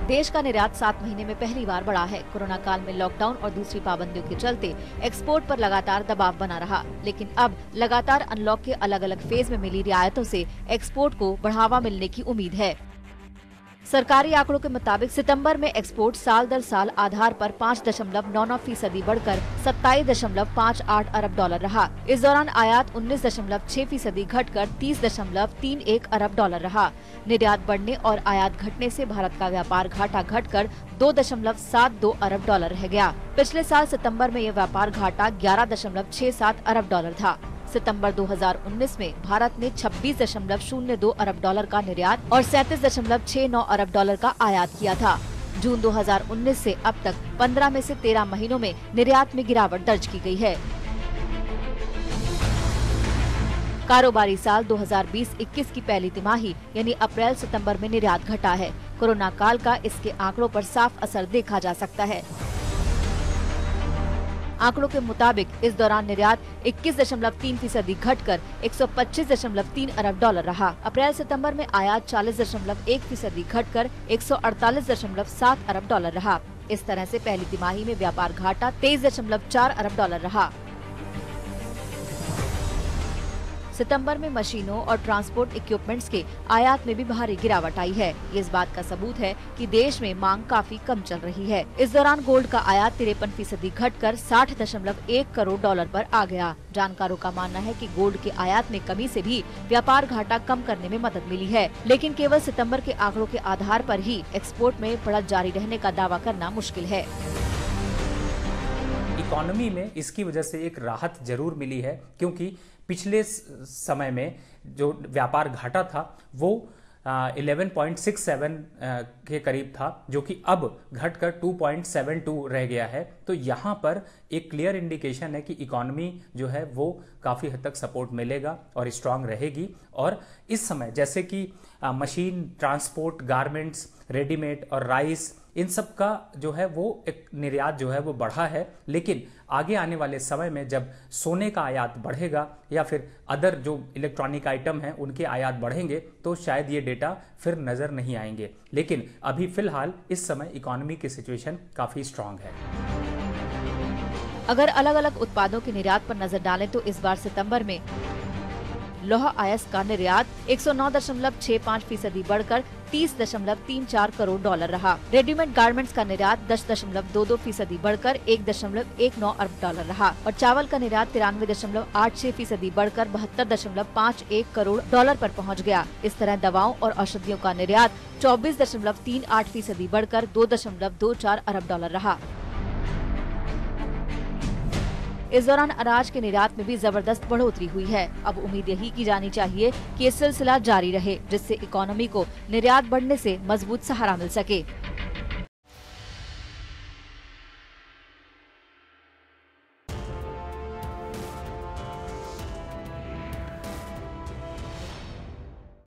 देश का निर्यात 7 महीने में पहली बार बढ़ा है। कोरोना काल में लॉकडाउन और दूसरी पाबंदियों के चलते एक्सपोर्ट पर लगातार दबाव बना रहा, लेकिन अब लगातार अनलॉक के अलग अलग फेज में मिली रियायतों से एक्सपोर्ट को बढ़ावा मिलने की उम्मीद है। सरकारी आंकड़ों के मुताबिक सितंबर में एक्सपोर्ट साल दर साल आधार पर 5.99% बढ़कर 27.58 अरब डॉलर रहा। इस दौरान आयात 19.6% घटकर 30.31 अरब डॉलर रहा। निर्यात बढ़ने और आयात घटने से भारत का व्यापार घाटा घटकर 2.72 अरब डॉलर रह गया। पिछले साल सितंबर में यह व्यापार घाटा 11.67 अरब डॉलर था। सितंबर 2019 में भारत ने 26.02 अरब डॉलर का निर्यात और 37.69 अरब डॉलर का आयात किया था। जून 2019 से अब तक 15 में से 13 महीनों में निर्यात में गिरावट दर्ज की गई है। कारोबारी साल 2020-21 की पहली तिमाही यानी अप्रैल सितंबर में निर्यात घटा है। कोरोना काल का इसके आंकड़ों पर साफ असर देखा जा सकता है। आंकड़ों के मुताबिक इस दौरान निर्यात 21.3% घटकर 125.3 अरब डॉलर रहा। अप्रैल सितंबर में आयात 40.1% घटकर 148.7 अरब डॉलर रहा। इस तरह से पहली तिमाही में व्यापार घाटा 23.4 अरब डॉलर रहा। सितंबर में मशीनों और ट्रांसपोर्ट इक्विपमेंट्स के आयात में भी भारी गिरावट आई है। ये इस बात का सबूत है कि देश में मांग काफी कम चल रही है। इस दौरान गोल्ड का आयात 53% घटकर 60.1 करोड़ डॉलर पर आ गया। जानकारों का मानना है कि गोल्ड के आयात में कमी से भी व्यापार घाटा कम करने में मदद मिली है, लेकिन केवल सितंबर के आंकड़ों के आधार पर ही एक्सपोर्ट में बढ़त जारी रहने का दावा करना मुश्किल है। इकोनॉमी में इसकी वजह से एक राहत जरूर मिली है, क्योंकि पिछले समय में जो व्यापार घाटा था वो 11.67 के करीब था, जो कि अब घटकर 2.72 रह गया है। तो यहाँ पर एक क्लियर इंडिकेशन है कि इकोनॉमी जो है वो काफ़ी हद तक सपोर्ट मिलेगा और स्ट्रांग रहेगी। और इस समय जैसे कि मशीन, ट्रांसपोर्ट, गारमेंट्स, रेडीमेड और राइस, इन सब का जो है वो एक निर्यात जो है वो बढ़ा है, लेकिन आगे आने वाले समय में जब सोने का आयात बढ़ेगा या फिर अदर जो इलेक्ट्रॉनिक आइटम हैं उनके आयात बढ़ेंगे तो शायद ये डेटा फिर नजर नहीं आएंगे। लेकिन अभी फिलहाल इस समय इकोनॉमी की सिचुएशन काफी स्ट्रांग है। अगर अलग अलग उत्पादों के निर्यात पर नजर डालें तो इस बार सितंबर में लौह अयस्क का निर्यात 109.65% बढ़कर 30.34 करोड़ डॉलर रहा। रेडीमेड गारमेंट्स का निर्यात 10.22% बढ़कर 1.19 अरब डॉलर रहा और चावल का निर्यात 93.86% बढ़कर 72.51 करोड़ डॉलर पर पहुंच गया। इस तरह दवाओं और औषधियों का निर्यात 24.38% बढ़कर 2.24 अरब डॉलर रहा। इस दौरान अनाज के निर्यात में भी जबरदस्त बढ़ोतरी हुई है। अब उम्मीद यही की जानी चाहिए कि ये सिलसिला जारी रहे, जिससे इकोनॉमी को निर्यात बढ़ने से मजबूत सहारा मिल सके।